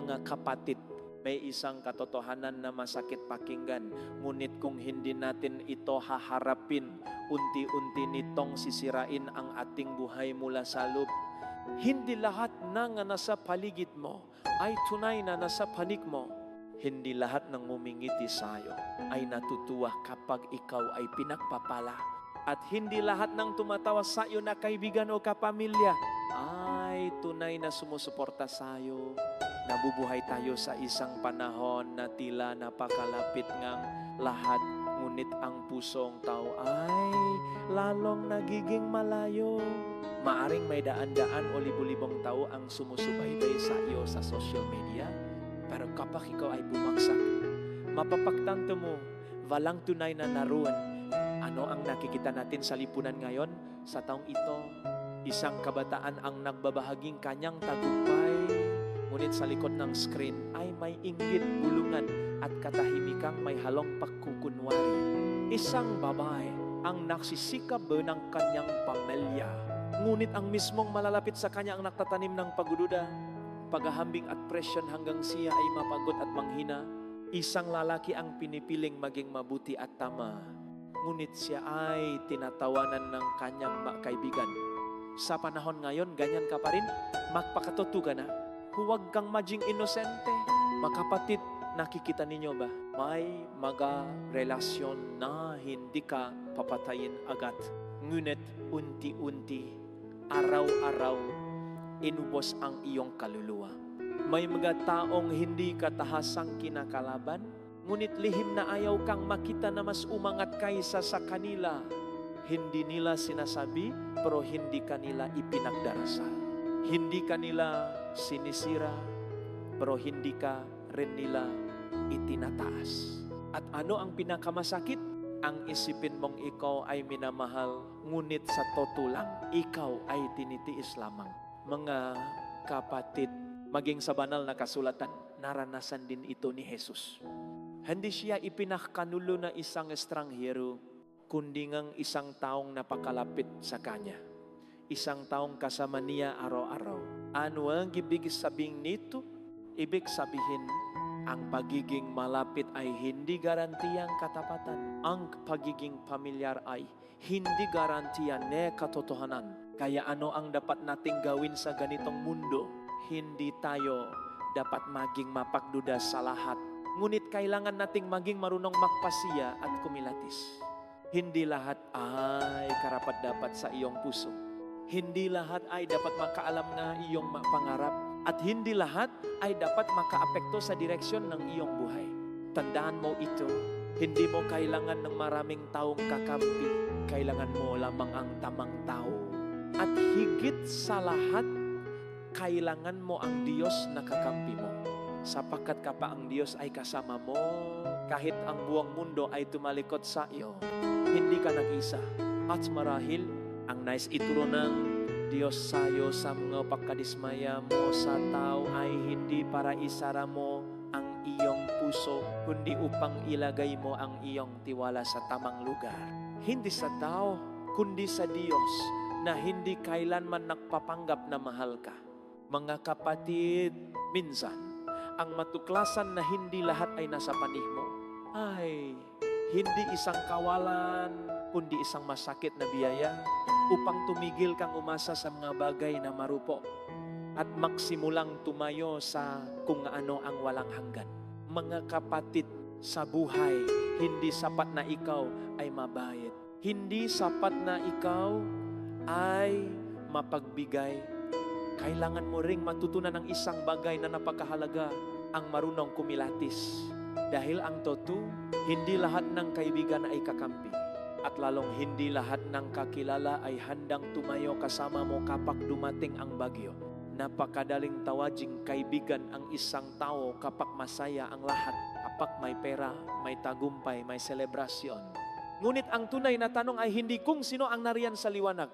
Mga kapatid, may isang katotohanan na masakit pakinggan. Ngunit kung hindi natin ito haharapin, unti-unti nitong sisirain ang ating buhay mula sa loob. Hindi lahat ng nasa paligid mo ay tunay na nasa panig mo. Hindi lahat ng ngumingiti sa'yo ay natutuwa kapag ikaw ay pinagpapala. At hindi lahat ng tumatawa sa'yo na kaibigan o kapamilya ay tunay na sumusuporta sa'yo. Nabubuhay tayo sa isang panahon na tila napakalapit ngang lahat, ngunit ang pusong tao ay lalong nagiging malayo. Maaring may daan-daan o libu-libong tao ang sumusubaybay sa iyo sa social media, pero kapag ikaw ay bumagsak, mapapagtanto mo, walang tunay na naroon. Ano ang nakikita natin sa lipunan ngayon? Sa taong ito, isang kabataan ang nagbabahaging kanyang tagumpay. Ngunit sa likod ng screen ay may inggit, bulungan at katahimikang may halong pagkukunwari. Isang babae ang nagsisikap ng kanyang pamilya. Ngunit ang mismong malalapit sa kanya ang nagtatanim ng pagdududa, paghahambing at presyon hanggang siya ay mapagod at manghina. Isang lalaki ang pinipiling maging mabuti at tama. Ngunit siya ay tinatawanan ng kanyang kaibigan. Sa panahon ngayon, ganyan ka pa rin? Magpakatuto ka na. Huwag kang maging inosente. Makapatid, nakikita ninyo ba? May mga relasyon na hindi ka papatayin agad. Ngunit unti-unti, araw-araw, inubos ang iyong kaluluwa. May mga taong hindi katahasang kinakalaban, ngunit lihim na ayaw kang makita na mas umangat kaysa sa kanila. Hindi nila sinasabi, pero hindi kanila ipinagdarasal. Hindi kanila sinisira, pero hindi ka rin nila itinataas. At ano ang pinakamasakit? Ang isipin mong ikaw ay minamahal, ngunit sa totoo lang, ikaw ay tinitiis lamang. Mga kapatid, maging sa banal na kasulatan, naranasan din ito ni Jesus. Hindi siya ipinakanulo na isang estranghero, kundi ngang isang taong napakalapit sa kanya. Isang taong kasama niya araw-araw. Ano ang ibig sabihin nito? Ibig sabihin, ang pagiging malapit ay hindi garantiyang katapatan. Ang pagiging pamilyar ay hindi garantiyan na katotohanan. Kaya ano ang dapat nating gawin sa ganitong mundo? Hindi tayo dapat maging mapagduda sa lahat. Ngunit kailangan nating maging marunong magpasiya at kumilatis. Hindi lahat ay karapat-dapat sa iyong puso. Hindi lahat ay dapat makaalam na iyong pangarap. At hindi lahat ay dapat makaapekto sa direksyon ng iyong buhay. Tandaan mo ito, hindi mo kailangan ng maraming taong kakampi. Kailangan mo lamang ang tamang tao. At higit sa lahat, kailangan mo ang Diyos na kakampi mo. Sapagkat kapag ang Diyos ay kasama mo, kahit ang buong mundo ay tumalikod sa iyo, hindi ka nag-isa. At marahil, ang nais ituro ng Diyos sa'yo sa mga pagkadismaya mo sa tao ay hindi para isara mo ang iyong puso, kundi upang ilagay mo ang iyong tiwala sa tamang lugar. Hindi sa tao, kundi sa Diyos na hindi kailanman nagpapanggap na mahal ka. Mga kapatid, minsan, ang matuklasan na hindi lahat ay nasa panig mo ay hindi isang kawalan, kundi isang masakit na biyaya upang tumigil kang umasa sa mga bagay na marupo at magsimulang tumayo sa kung ano ang walang hanggan. Mga kapatid, sa buhay, hindi sapat na ikaw ay mabayad. Hindi sapat na ikaw ay mapagbigay. Kailangan mo ring matutunan ng isang bagay na napakahalaga, ang marunong kumilatis. Dahil ang totoo, hindi lahat ng kaibigan ay kakampi. At lalong hindi lahat ng kakilala ay handang tumayo kasama mo kapag dumating ang bagyo. Napakadaling tawaging kaibigan ang isang tao kapag masaya ang lahat. Kapag may pera, may tagumpay, may selebrasyon. Ngunit ang tunay na tanong ay hindi kung sino ang nariyan sa liwanag,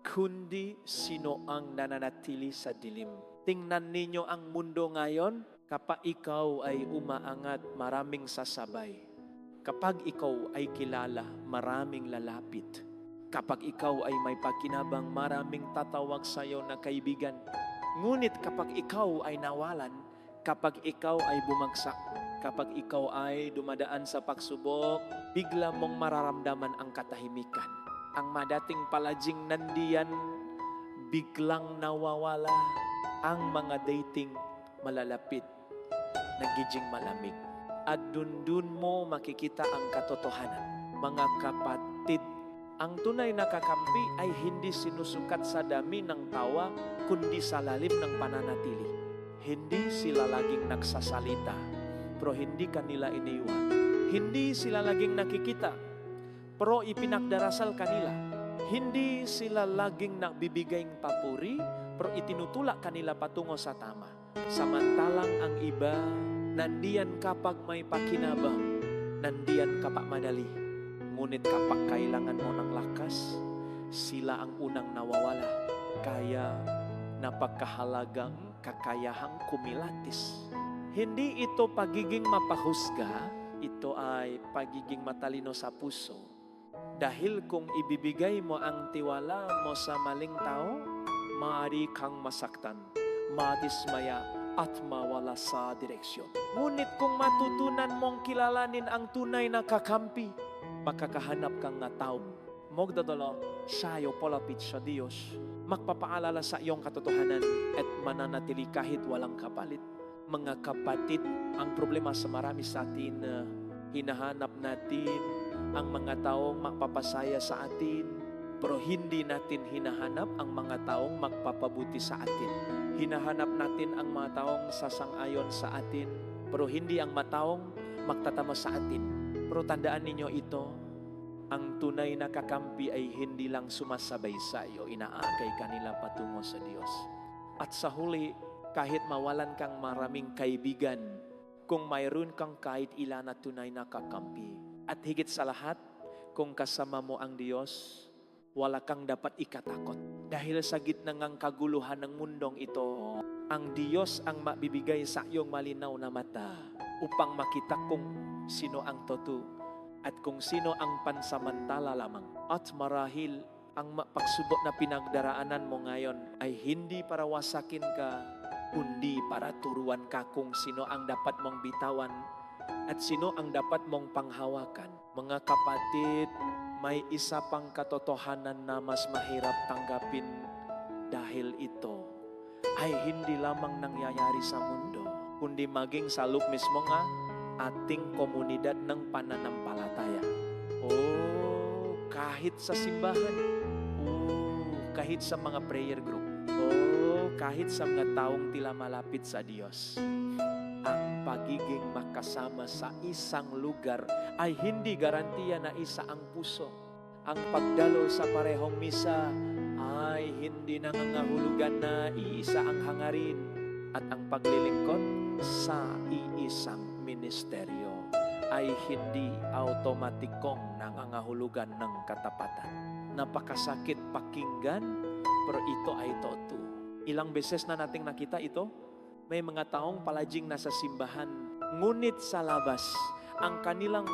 kundi sino ang nananatili sa dilim. Tingnan ninyo ang mundo ngayon, kapag ikaw ay umaangat, maraming sasabay. Kapag ikaw ay kilala, maraming lalapit. Kapag ikaw ay may pakinabang, maraming tatawag sa iyo na kaibigan. Ngunit kapag ikaw ay nawalan, Kapag ikaw ay bumagsak, kapag ikaw ay dumadaan sa pagsubok, bigla mong mararamdaman ang katahimikan. Ang madating palaging nandiyan, biglang nawawala. Ang mga dating malalapit, nagiging malamig. At dun mo makikita ang katotohanan. Mga kapatid, ang tunay na kakampi ay hindi sinusukat sa dami ng tawa, kundi sa lalim ng pananatili. Hindi sila laging nagsasalita, pero hindi kanila iniwan. Hindi sila laging nakikita, pero ipinagdarasal kanila. Hindi sila laging nagbibigay ng papuri, pero itinutulak kanila patungo sa tama. Samantalang ang iba, nandiyan kapag may pakinabang, nandiyan kapag madali. Ngunit kapag kailangan mo ng lakas, sila ang unang nawawala. Kaya napakahalagang kakayahang kumilatis. Hindi ito pagiging mapahusga, ito ay pagiging matalino sa puso. Dahil kung ibibigay mo ang tiwala mo sa maling tao, maaari kang masaktan, madismaya, at mawala sa direksyon. Ngunit kung matutunan mong kilalanin ang tunay na kakampi, makakahanap kang nga tao. Magdadala sa'yo palapit sa Diyos. Magpapaalala sa iyong katotohanan at mananatili kahit walang kapalit. Mga kapatid, ang problema sa marami sa atin, hinahanap natin ang mga taong magpapasaya sa atin, pero hindi natin hinahanap ang mga taong magpapabuti sa atin. Hinahanap natin ang mga taong sasang-ayon sa atin, pero hindi ang mga taong magtatama sa atin. Pero tandaan ninyo ito, ang tunay na kakampi ay hindi lang sumasabay sa iyo, inaagay kanila patungo sa Diyos. At sa huli, kahit mawalan kang maraming kaibigan, kung mayroon kang kahit ilan na tunay na kakampi, at higit sa lahat, kung kasama mo ang Diyos, wala kang dapat ikatakot. Dahil sa gitna ng kaguluhan ng mundong ito, ang Diyos ang mabibigay sa iyong malinaw na mata upang makita kung sino ang totoo at kung sino ang pansamantala lamang. At marahil ang pagsubok na pinagdaraanan mo ngayon ay hindi para wasakin ka, kundi para turuan ka kung sino ang dapat mong bitawan at sino ang dapat mong panghawakan. Mga kapatid, may isa pang katotohanan na mas mahirap tanggapin dahil ito ay hindi lamang nangyayari sa mundo, kundi maging sa loob mismo nga ating komunidad ng pananampalataya. Kahit sa simbahan, kahit sa mga prayer group, kahit sa mga taong tila malapit sa Diyos, ang pagiging makasama sa isang lugar ay hindi garantiya na isa ang puso. Ang pagdalo sa parehong misa ay hindi nangangahulugan na iisa ang hangarin at ang paglilingkod sa iisang ministeryo ay hindi automatikong nangangahulugan ng katapatan. Napakasakit pakinggan, pero ito ay totoo. Ilang beses na nating nakita ito. May mga taong palaging nasa simbahan, ngunit sa labas, ang kanilang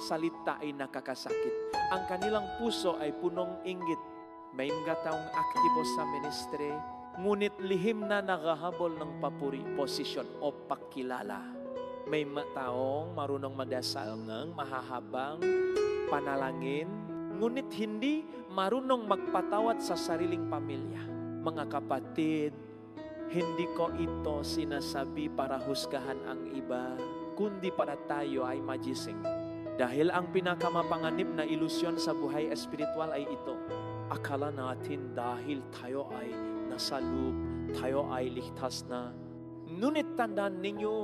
salita ay nakakasakit. Ang kanilang puso ay punong inggit. May mga taong aktibo sa ministry, ngunit lihim na nakahabol ng papuri, posisyon o pakilala. May mga taong marunong madasal ng mahahabang panalangin, ngunit hindi marunong magpatawad sa sariling pamilya. Mga kapatid, hindi ko ito sinasabi para husgahan ang iba, kundi para tayo ay magising. Dahil ang pinakamapanganib na ilusyon sa buhay espiritual ay ito. Akala natin dahil tayo ay nasa loob, tayo ay ligtas na. Ngunit tandaan ninyo,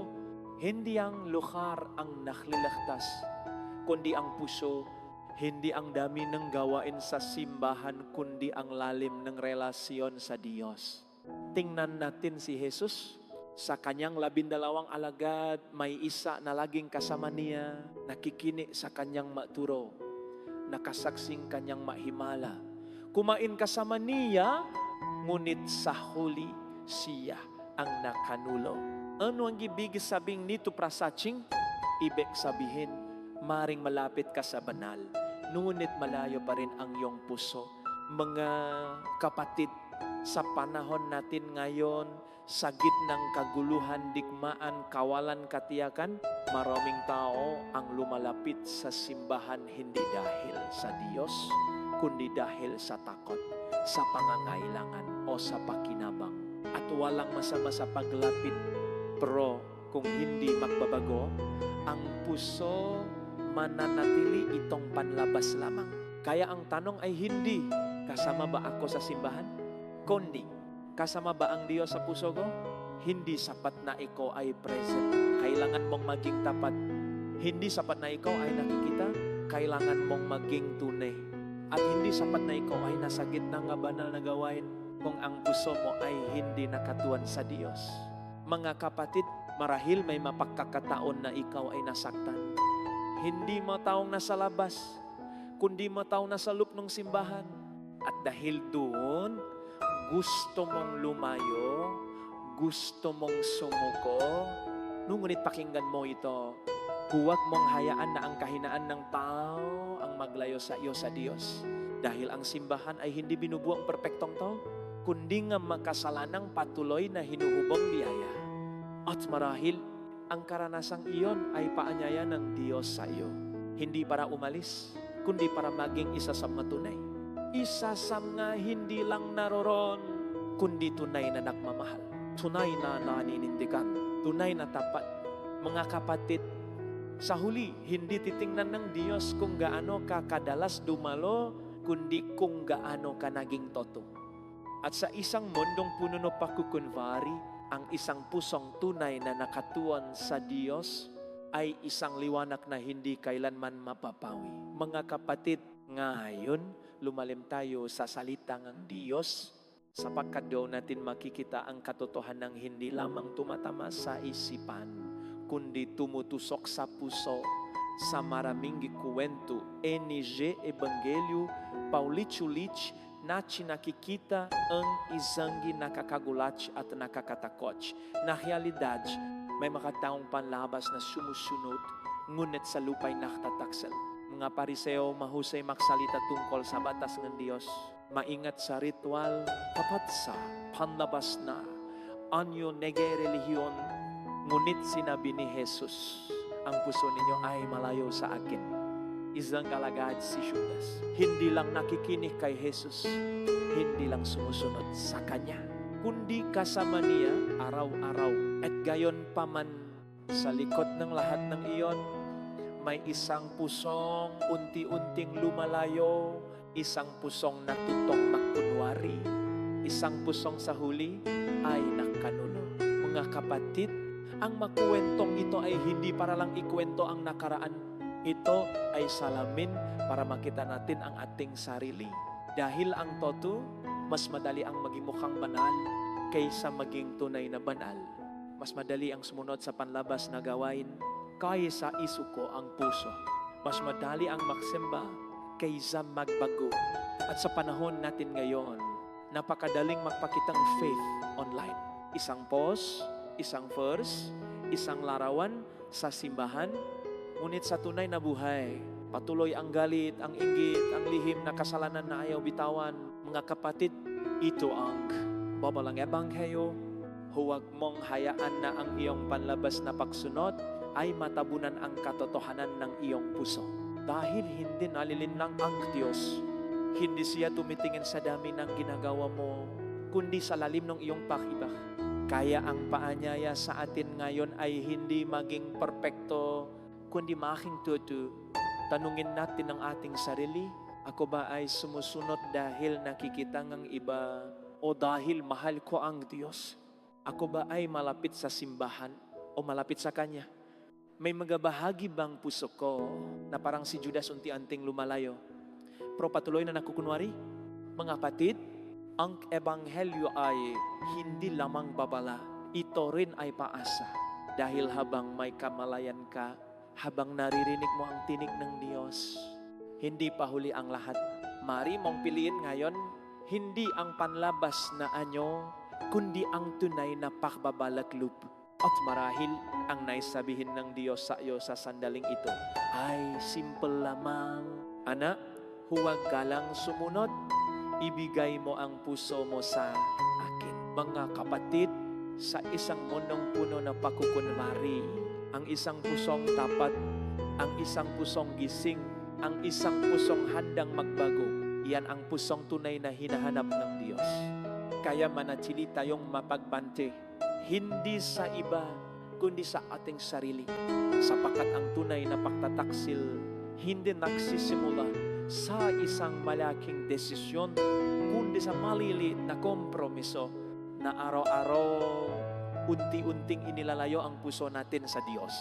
hindi ang lugar ang nagliligtas, kundi ang puso. Hindi ang dami ng gawain sa simbahan, kundi ang lalim ng relasyon sa Diyos. Tingnan natin si Jesus. Sa kanyang 12 alagad, may isa na laging kasama niya, nakikini sa kanyang maturo, nakasaksing kanyang mahimala. Kumain kasama niya, ngunit sa huli siya ang nakanulo. Ano ang ibig sabihin nito, prasaching? Ibig sabihin, maring malapit ka sa banal, ngunit malayo pa rin ang iyong puso. Mga kapatid, sa panahon natin ngayon, sa gitnang kaguluhan, digmaan, kawalan, katiyakan, maraming tao ang lumalapit sa simbahan hindi dahil sa Diyos, kundi dahil sa takot, sa pangangailangan o sa pakinabang. At walang masama sa paglapit, pero kung hindi magbabago, ang puso mananatili itong panlabas lamang. Kaya ang tanong ay hindi, kasama ba ako sa simbahan? Kundi, kasama ba ang Diyos sa puso ko? Hindi sapat na ikaw ay present. Kailangan mong maging tapat. Hindi sapat na ikaw ay nakikita. Kailangan mong maging tunay. At hindi sapat na ikaw ay nasa gitna ng banal na gawain kung ang puso mo ay hindi nakatuon sa Diyos. Mga kapatid, marahil may mapagkakataon na ikaw ay nasaktan. Hindi mo taong nasa labas, kundi mo taong nasa loob ng simbahan. At dahil doon, gusto mong lumayo, gusto mong sumuko, ngunit pakinggan mo ito, huwag mong hayaan na ang kahinaan ng tao ang maglayo sa iyo sa Diyos. Dahil ang simbahan ay hindi binubuo ang perpektong tao, kundi nga makasalanang patuloy na hinuhubong biyaya. At marahil, ang karanasang iyon ay paanyaya ng Diyos sa iyo. Hindi para umalis, kundi para maging isa sa matunay. Isa sa mga hindi lang naroon, kundi tunay na nagmamahal. Tunay na naninindigan. Tunay na tapat. Mga kapatid, sa huli, hindi titingnan ng Diyos kung gaano ka kadalas dumalo, kundi kung gaano ka naging toto. At sa isang mundong puno ng pakukunwari, ang isang pusong tunay na nakatuon sa Diyos ay isang liwanag na hindi kailanman mapapawi. Mga kapatid, ngayon, lumalim tayo sa salita ng Diyos sapagkat doon natin makikita ang katotohanan ng hindi lamang tumatama sa isipan, kundi tumutusok sa puso sa maraming kwento. NG Evangelyo paulit-ulit na nakikita ang isang nakakagulat at nakakatakot na realidad. May mga taong panlabas na sumusunod, ngunit sa lupa'y nakatataksel. Mga pariseo mahusay magsalita tungkol sa batas ng Diyos. Maingat sa ritual, tapat sa panlabas na anyo nege relihiyon. Ngunit sinabi ni Jesus, ang puso ninyo ay malayo sa akin. Isang kalagad si Judas. Hindi lang nakikinig kay Jesus, hindi lang sumusunod sa Kanya, kundi kasama niya araw-araw. At gayon pa man, sa likod ng lahat ng iyon, may isang pusong unti-unting lumalayo, isang pusong natutong magkunwari, isang pusong sa huli ay nakanulo. Mga kapatid, ang makuwentong ito ay hindi para lang ikwento ang nakaraan. Ito ay salamin para makita natin ang ating sarili. Dahil ang toto, mas madali ang maging mukhang banal kaysa maging tunay na banal. Mas madali ang sumunod sa panlabas na gawain kaysa isuko ang puso. Mas madali ang magsimba kaysa magbago. At sa panahon natin ngayon, napakadaling magpakitang faith online. Isang post, isang verse, isang larawan sa simbahan, ngunit sa tunay na buhay, patuloy ang galit, ang inggit, ang lihim na kasalanan na ayaw bitawan. Mga kapatid, ito ang babalang ebanghelyo. Huwag mong hayaan na ang iyong panlabas na pagsunod ay matabunan ang katotohanan ng iyong puso. Dahil hindi nalilinlang ang Diyos, hindi siya tumitingin sa dami ng ginagawa mo, kundi sa lalim ng iyong pakibak. Kaya ang paanyaya sa atin ngayon ay hindi maging perpekto, kundi making tutu. Tanungin natin ang ating sarili, ako ba ay sumusunod dahil nakikita ng iba o dahil mahal ko ang Diyos? Ako ba ay malapit sa simbahan o malapit sa Kanya? May mga bahagi bang puso ko na parang si Judas unti-unting lumalayo, pero patuloy na nakukunwari? Mga kapatid, ang ebanghelyo ay hindi lamang babala, ito rin ay paasa. Dahil habang may kamalayan ka, habang naririnig mo ang tinig ng Diyos, hindi pa huli ang lahat. Mari mong piliin ngayon, hindi ang panlabas na anyo, kundi ang tunay na pakbabalaklub. At marahil ang naisabihin ng Diyos sa iyo sa sandaling ito ay simple lamang. Anak, huwag ka lang sumunod, ibigay mo ang puso mo sa akin. Mga kapatid, sa isang punong-puno na pakukunwari. Ang isang pusong tapat, ang isang pusong gising, ang isang pusong handang magbago. Iyan ang pusong tunay na hinahanap ng Diyos. Kaya manatili tayong mapagbante, hindi sa iba, kundi sa ating sarili. Sapagkat ang tunay na pagtataksil, hindi nagsisimula sa isang malaking desisyon, kundi sa maliliit na kompromiso na araw-araw, unti-unting inilalayo ang puso natin sa Diyos.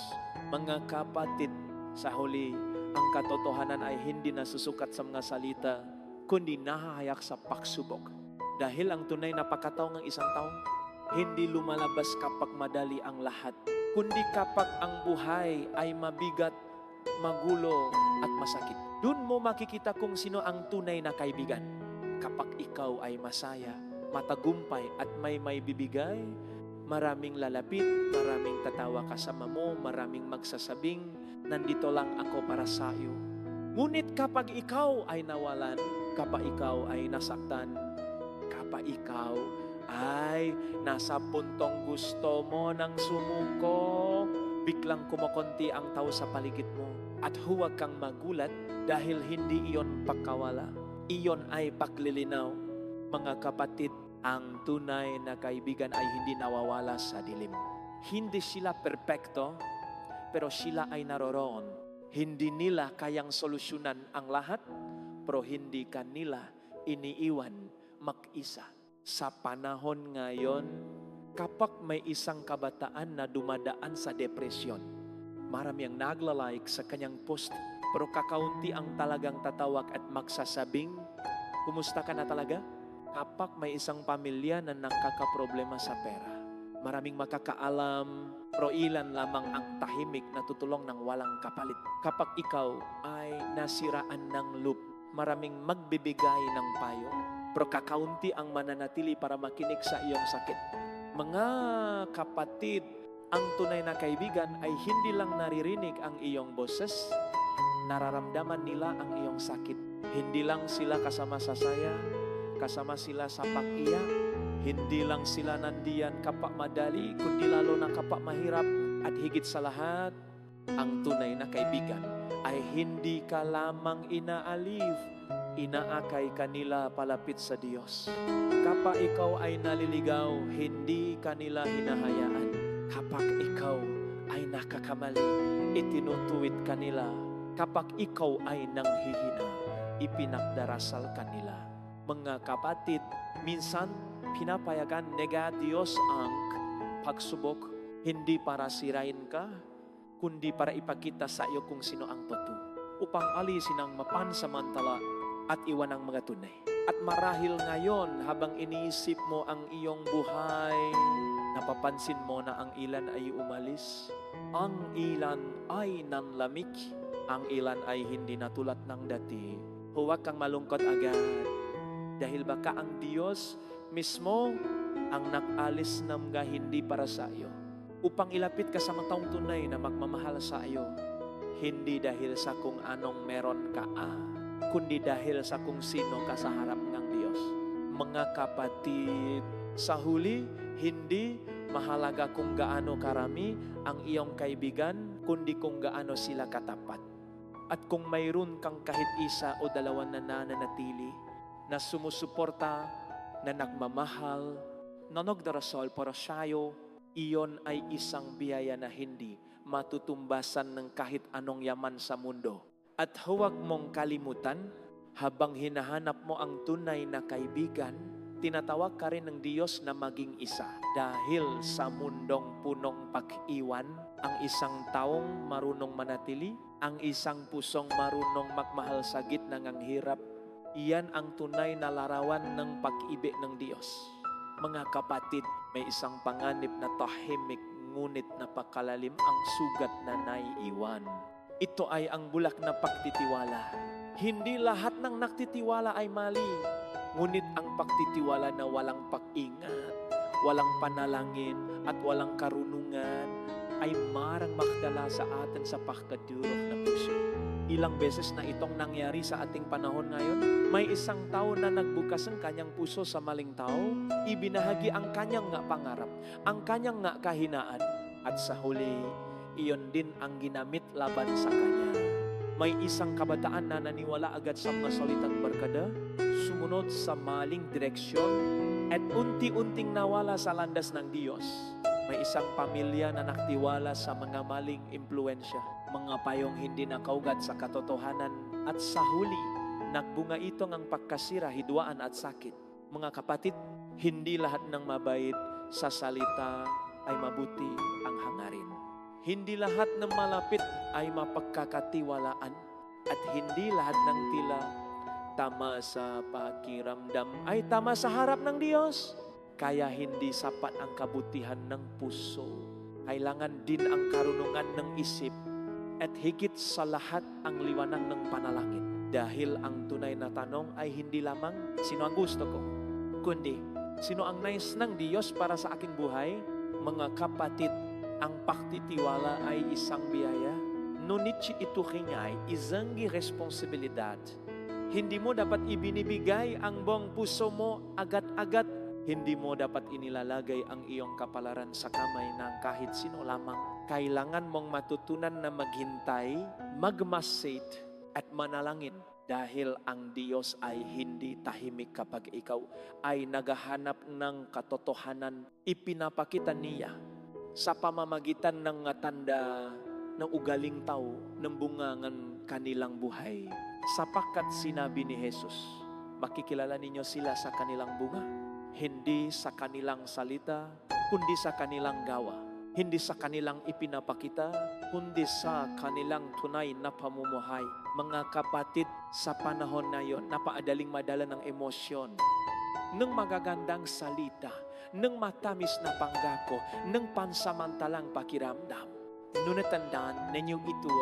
Mga kapatid, sa huli, ang katotohanan ay hindi nasusukat sa mga salita, kundi nahahayak sa pagsubok. Dahil ang tunay na pagkatao ng isang tao, hindi lumalabas kapag madali ang lahat, kundi kapag ang buhay ay mabigat, magulo at masakit. Doon mo makikita kung sino ang tunay na kaibigan. Kapag ikaw ay masaya, matagumpay at may bibigay, maraming lalapit, maraming tatawa kasama mo, maraming magsasabing, nandito lang ako para sa iyo. Ngunit kapag ikaw ay nawalan, kapag ikaw ay nasaktan, kapag ikaw ay nasa puntong gusto mo ng sumuko, biglang kumukunti ang tao sa paligid mo. At huwag kang magulat dahil hindi iyon pagkawala. Iyon ay paglilinaw. Mga kapatid, ang tunay na kaibigan ay hindi nawawala sa dilim. Hindi sila perpekto, pero sila ay naroroon. Hindi nila kayang solusyonan ang lahat, pero hindi kanila iniiwan mag-isa. Sa panahon ngayon, kapag may isang kabataan na dumadaan sa depresyon, marami ang naglalike sa kanyang post, pero kakaunti ang talagang tatawag at magsasabing, kumusta ka na talaga? Kapag may isang pamilya na nakakaproblema sa pera, maraming makakaalam, pero ilan lamang ang tahimik na tutulong ng walang kapalit. Kapag ikaw ay nasiraan ng loop, maraming magbibigay ng payo, pero kakaunti ang mananatili para makinig sa iyong sakit. Mga kapatid, ang tunay na kaibigan ay hindi lang naririnig ang iyong boses, nararamdaman nila ang iyong sakit. Hindi lang sila kasama sa saya, kasama sila sa pag-iyak, hindi lang sila nandiyan kapag madali, kundi lalo na kapag mahirap. At higit sa lahat, ang tunay na kaibigan ay hindi ka lamang inaaliw, inaakay kanila palapit sa Diyos. Kapag ikaw ay naliligaw, hindi kanila hinahayaan. Kapag ikaw ay nakakamali, itinutuwid kanila. Kapag ikaw ay nanghihina, ipinagdarasal kanila. Mga kapatid, minsan pinapayagan nega Diyos ang pagsubok, hindi para sirain ka, kundi para ipakita sa iyo kung sino ang totoo, upang alisin ang mapansamantala at iwan ang mga tunay. At marahil ngayon, habang iniisip mo ang iyong buhay, napapansin mo na ang ilan ay umalis, ang ilan ay nanlamig, ang ilan ay hindi natulad ng dati. Huwag kang malungkot agad, dahil baka ang Diyos mismo ang nag-alis ng mga hindi para sa iyo, upang ilapit ka sa mga taong tunay na magmamahal sa iyo, hindi dahil sa kung anong meron ka, kundi dahil sa kung sino ka sa harap ng Diyos. Mga kapatid, sa huli, hindi mahalaga kung gaano karami ang iyong kaibigan, kundi kung gaano sila katapat. At kung mayroon kang kahit isa o dalawa na nananatili, na sumusuporta, na nagmamahal, na nagdarasal para sa'yo, iyon ay isang biyaya na hindi matutumbasan ng kahit anong yaman sa mundo. At huwag mong kalimutan, habang hinahanap mo ang tunay na kaibigan, tinatawag ka rin ng Diyos na maging isa. Dahil sa mundong punong pag-iwan, ang isang taong marunong manatili, ang isang pusong marunong magmahal sa gitna ng hirap, iyan ang tunay na larawan ng pag-ibig ng Diyos. Mga kapatid, may isang panganib na tahimik ngunit napakalalim ang sugat na naiiwan. Ito ay ang bulak na pagtitiwala. Hindi lahat ng nagtitiwala ay mali. Ngunit ang pagtitiwala na walang pag-ingat, walang panalangin, at walang karunungan ay marang makdala sa atin sa pagkadurog na puso. ilang beses na itong nangyari sa ating panahon ngayon. May isang tao na nagbukas ang kanyang puso sa maling tao, ibinahagi ang kanyang nga pangarap, ang kanyang nga kahinaan, at sa huli, iyon din ang ginamit laban sa kanya. May isang kabataan na naniwala agad sa mga salitang barkada, sumunod sa maling direksyon, at unti-unting nawala sa landas ng Diyos. May isang pamilya na naktiwala sa mga maling impluensya, mga payong hindi nakaugat sa katotohanan, at sa huli, nagbunga ito ng pagkasira, hidwaan at sakit. Mga kapatid, hindi lahat ng mabait sa salita ay mabuti ang hangarin. Hindi lahat ng malapit ay mapagkakatiwalaan, at hindi lahat ng tila tama sa pakiramdam ay tama sa harap ng Diyos. Kaya hindi sapat ang kabutihan ng puso. Kailangan din ang karunungan ng isip, at higit sa lahat ang liwanag ng panalangin. Dahil ang tunay na tanong ay hindi lamang sino ang gusto ko, kundi sino ang nais ng Diyos para sa aking buhay. Mga kapatid, ang pagtitiwala ay isang biyaya. Ngunit ito ay isang responsibilidad. Hindi mo dapat ibinibigay ang buong puso mo agad-agad. Hindi mo dapat inilalagay ang iyong kapalaran sa kamay ng kahit sino lamang. Kailangan mong matutunan na maghintay, magmasid at manalangin. Dahil ang Diyos ay hindi tahimik kapag ikaw ay naghahanap ng katotohanan. Ipinapakita niya sa pamamagitan ng tanda ng ugaling tao ng bungangan kanilang buhay. Sapagkat sinabi ni Jesus, makikilala ninyo sila sa kanilang bunga. Hindi sa kanilang salita, kundi sa kanilang gawa. Hindi sa kanilang ipinapakita, kundi sa kanilang tunay na pamumuhay. Mga kapatid, sa panahon na yon, napaadaling madala ng emosyon, ng magagandang salita, ng matamis na pangako, ng pansamantalang pakiramdam. Ngunit tandaan ninyo ito,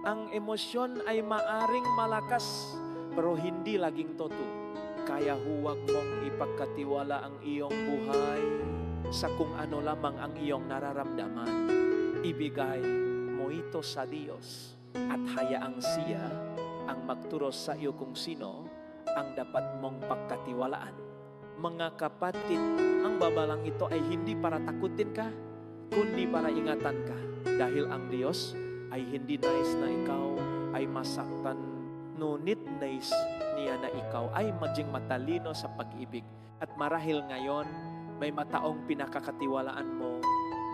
ang emosyon ay maaring malakas, pero hindi laging totoo. Kaya huwag mong ipagkatiwala ang iyong buhay sa kung ano lamang ang iyong nararamdaman. Ibigay mo ito sa Diyos at hayaang siya ang magturo sa iyo kung sino ang dapat mong pagkatiwalaan. Mga kapatid, ang babalang ito ay hindi para takutin ka, kundi para ingatan ka. Dahil ang Diyos ay hindi nais na ikaw ay masaktan, ngunit nais niya na ikaw ay maging matalino sa pag-ibig. At marahil ngayon, may mataong pinakakatiwalaan mo,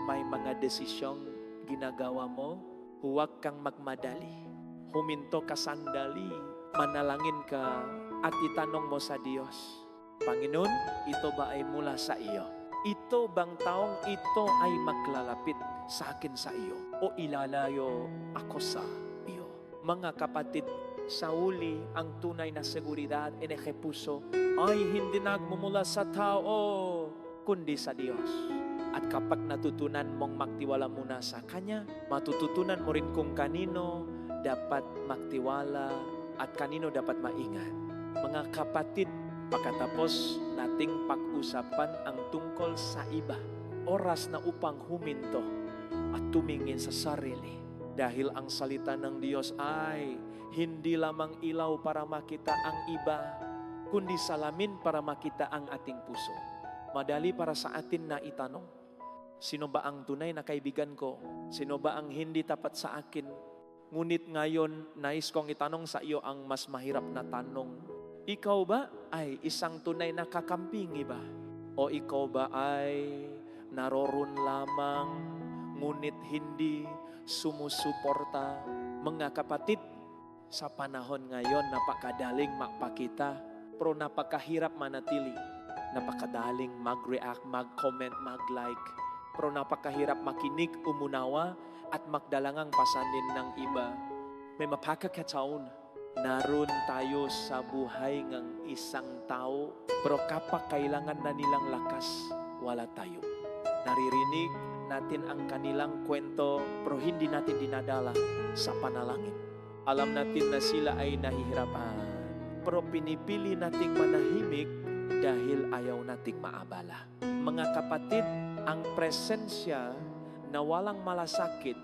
may mga desisyong ginagawa mo, huwag kang magmadali. Huminto ka sandali, manalangin ka, at itanong mo sa Diyos, Panginoon, ito ba ay mula sa iyo? Ito bang taong ito ay maglalapit sa akin sa iyo? O ilalayo ako sa iyo? Mga kapatid, sa huli, ang tunay na seguridad puso ay hindi nagmumula sa tao, kundi sa Diyos. At kapag natutunan mong magtiwala muna sa Kanya, matututunan mo rin kung kanino dapat magtiwala at kanino dapat maingat. Mga kapatid, pagkatapos nating pag-usapan ang tungkol sa iba, oras na upang huminto at tumingin sa sarili. Dahil ang salita ng Diyos ay hindi lamang ilaw para makita ang iba, kundi salamin para makita ang ating puso. Madali para sa atin na itanong, sino ba ang tunay na kaibigan ko? Sino ba ang hindi tapat sa akin? Ngunit ngayon, nais kong itanong sa iyo ang mas mahirap na tanong. Ikaw ba ay isang tunay na kakampingi ba? O ikaw ba ay naroon lamang, ngunit hindi sumusuporta? Mga kapatid, sa panahon ngayon, napakadaling magpakita, pero napakahirap manatili. Napakadaling mag-react, mag-comment, mag-like, pero napakahirap makinig, umunawa, at magdalangang pasanin ng iba. May mapakakataon, naroon tayo sa buhay ng isang tao, pero kapag kailangan na nilang lakas, wala tayo. Naririnig natin ang kanilang kwento, pero hindi natin dinadala sa panalangin. Alam natin na sila ay nahihirapan, pero pinipili nating manahimik dahil ayaw nating maabala. Mga kapatid, ang presensya na walang malasakit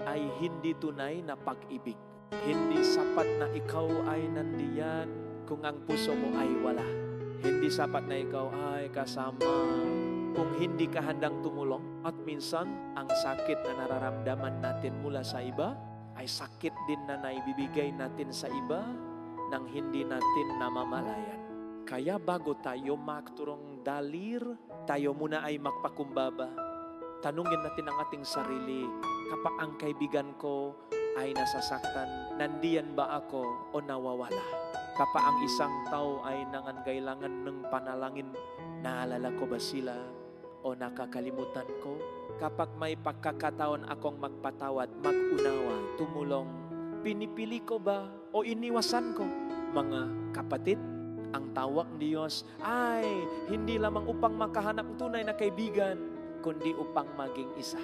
ay hindi tunay na pag-ibig. Hindi sapat na ikaw ay nandiyan kung ang puso mo ay wala. Hindi sapat na ikaw ay kasama kung hindi ka handang tumulong. At minsan, ang sakit na nararamdaman natin mula sa iba ay sakit din na naibibigay natin sa iba nang hindi natin namamalayan. Kaya bago tayo magturong dalir, tayo muna ay magpakumbaba. Tanungin natin ang ating sarili, kapag ang kaibigan ko ay nasasaktan, nandiyan ba ako o nawawala? Kapag ang isang tao ay nangangailangan ng panalangin, naalala ko ba sila o nakakalimutan ko? Kapag may pagkakataon akong magpatawad, mag-unawa, tumulong, pinipili ko ba o iniwasan ko? Mga kapatid, ang tawag ng Diyos ay hindi lamang upang makahanap tunay na kaibigan, kundi upang maging isa.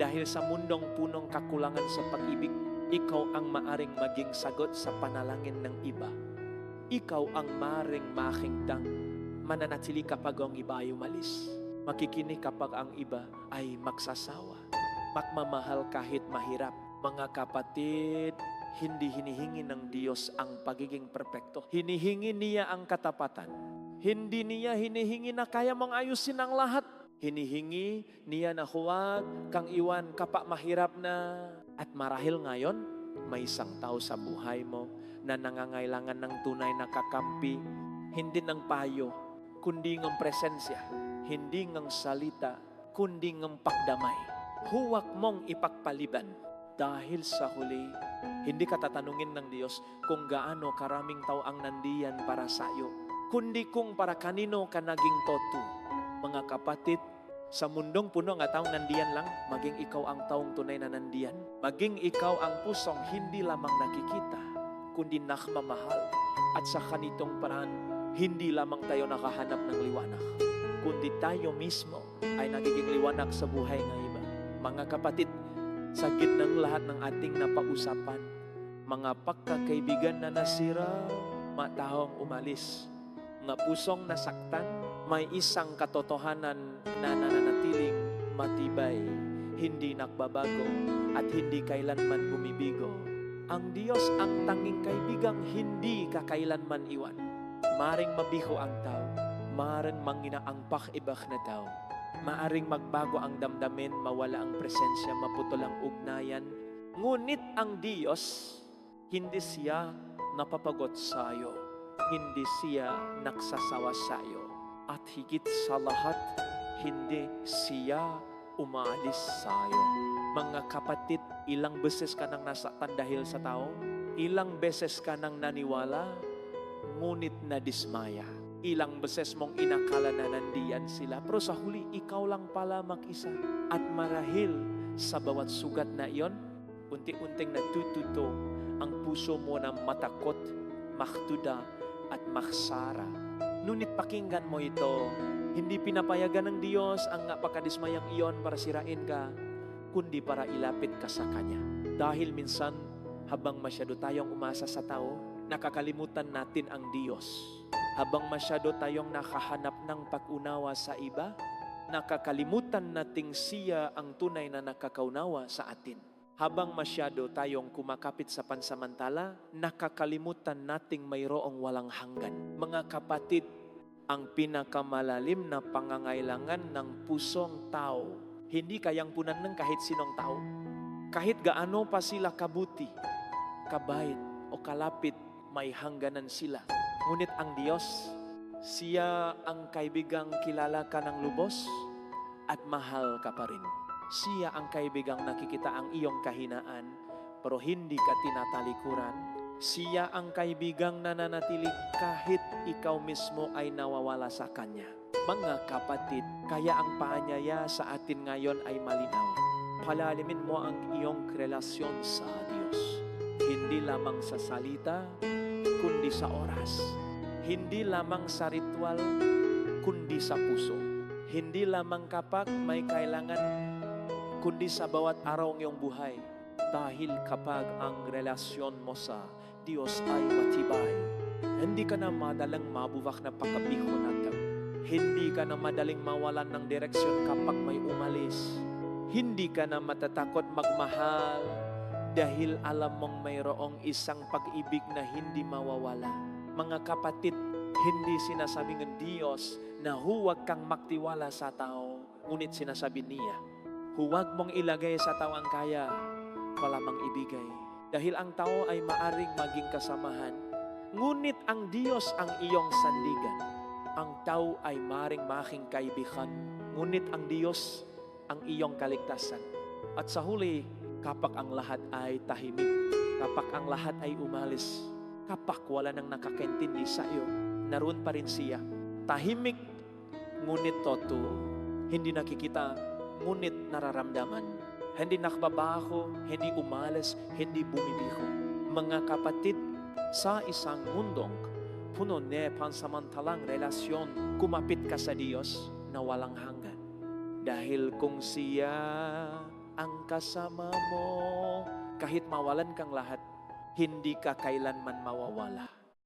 Dahil sa mundong punong kakulangan sa pag-ibig, ikaw ang maaring maging sagot sa panalangin ng iba. Ikaw ang maaring makingdang mananatili kapag ang iba ay umalis. Makikinig kapag ang iba ay magsasawa. Magmamahal kahit mahirap. Mga kapatid, hindi hinihingi ng Diyos ang pagiging perpekto. Hinihingi niya ang katapatan. Hindi niya hinihingi na kaya mong ayusin ang lahat. Hinihingi niya na huwag kang iwan kapag mahirap na. At marahil ngayon, may isang tao sa buhay mo na nangangailangan ng tunay na kakampi. Hindi ng payo, kundi ng presensya. Hindi ng salita, kundi ng pagdamay. Huwag mong ipagpaliban. Dahil sa huli, hindi ka tatanungin ng Diyos kung gaano karaming tao ang nandiyan para sa iyo, kundi kung para kanino ka naging toto. Mga kapatid, sa mundong puno nga taong nandiyan lang, maging ikaw ang taong tunay na nandiyan. Maging ikaw ang pusong hindi lamang nakikita, kundi nakmamahal. At sa kanitong paraan, hindi lamang tayo nakahanap ng liwanag, kundi tayo mismo ay nagiging liwanag sa buhay ng iba. Mga kapatid, sa gitnang lahat ng ating napausapan, mga pagkakaibigan na nasira, matahong umalis, mga pusong nasaktan, may isang katotohanan na nananatiling matibay, hindi nagbabago at hindi kailanman bumibigo. Ang Diyos ang tanging kaibigang hindi kakailanman iwan. Maring mabiho ang tao, maring mangina ang pakibak na tao, maaring magbago ang damdamin, mawala ang presensya, maputol ang ugnayan. Ngunit ang Diyos, hindi siya napapagod sa iyo. Hindi siya nagsasawa sa iyo. At higit sa lahat, hindi siya umalis sa iyo. Mga kapatid, ilang beses ka nang nasaktan dahil sa tao? Ilang beses ka nang naniwala, ngunit nadismaya? Ilang beses mong inakala na nandiyan sila, pero sa huli, ikaw lang pala mag-isa. At marahil sa bawat sugat na iyon, unti-unting natututo ang puso mo na matakot, makduda, at maksara. Ngunit pakinggan mo ito, hindi pinapayagan ng Diyos ang napakadismayang iyon para sirain ka, kundi para ilapit ka sa Kanya. Dahil minsan, habang masyado tayong umasa sa tao, nakakalimutan natin ang Diyos. Habang masyado tayong nakahanap ng pag-unawa sa iba, nakakalimutan nating siya ang tunay na nakakaunawa sa atin. Habang masyado tayong kumakapit sa pansamantala, nakakalimutan nating mayroong walang hanggan. Mga kapatid, ang pinakamalalim na pangangailangan ng pusong tao, hindi kayang punan ng kahit sinong tao. Kahit gaano pa sila kabuti, kabait o kalapit, may hangganan sila. Ngunit ang Diyos, siya ang kaibigang kilala ka ng lubos at mahal ka pa rin. Siya ang kaibigang nakikita ang iyong kahinaan pero hindi ka tinatalikuran. Siya ang kaibigang nananatili kahit ikaw mismo ay nawawala sa Kanya. Mga kapatid, kaya ang paanyaya sa atin ngayon ay malinaw. Palalimin mo ang iyong relasyon sa Diyos. Hindi lamang sa salita, kundi sa oras. Hindi lamang sa ritual, kundi sa puso. Hindi lamang kapag may kailangan, kundi sa bawat araw ng iyong buhay. Dahil kapag ang relasyon mo sa Diyos ay matibay, hindi ka na madalang mabuvak na pagkabihon at hindi ka na madaling mawalan ng direksyon kapag may umalis. Hindi ka na matatakot magmahal Dahil alam mong mayroong isang pag-ibig na hindi mawawala. Mga kapatid, hindi sinasabi ng Diyos na huwag kang magtiwala sa tao, ngunit sinasabi niya, huwag mong ilagay sa tao ang kaya, wala mang ibigay. Dahil ang tao ay maaring maging kasamahan, ngunit ang Diyos ang iyong sandigan. Ang tao ay maaring making kaibigan, ngunit ang Diyos ang iyong kaligtasan. At sa huli, kapag ang lahat ay tahimik, kapag ang lahat ay umalis, kapag wala nang nakakaintindi sa iyo, naroon pa rin siya. Tahimik, ngunit totoo. Hindi nakikita, ngunit nararamdaman. Hindi nakbabaho, hindi umalis, hindi bumibiho. Mga kapatid, sa isang mundong puno na pansamantalang relasyon, kumapit ka sa Diyos na walang hanggan. Dahil kung siya ang kasama mo, kahit mawalan kang lahat, hindi ka kailanman mawawala.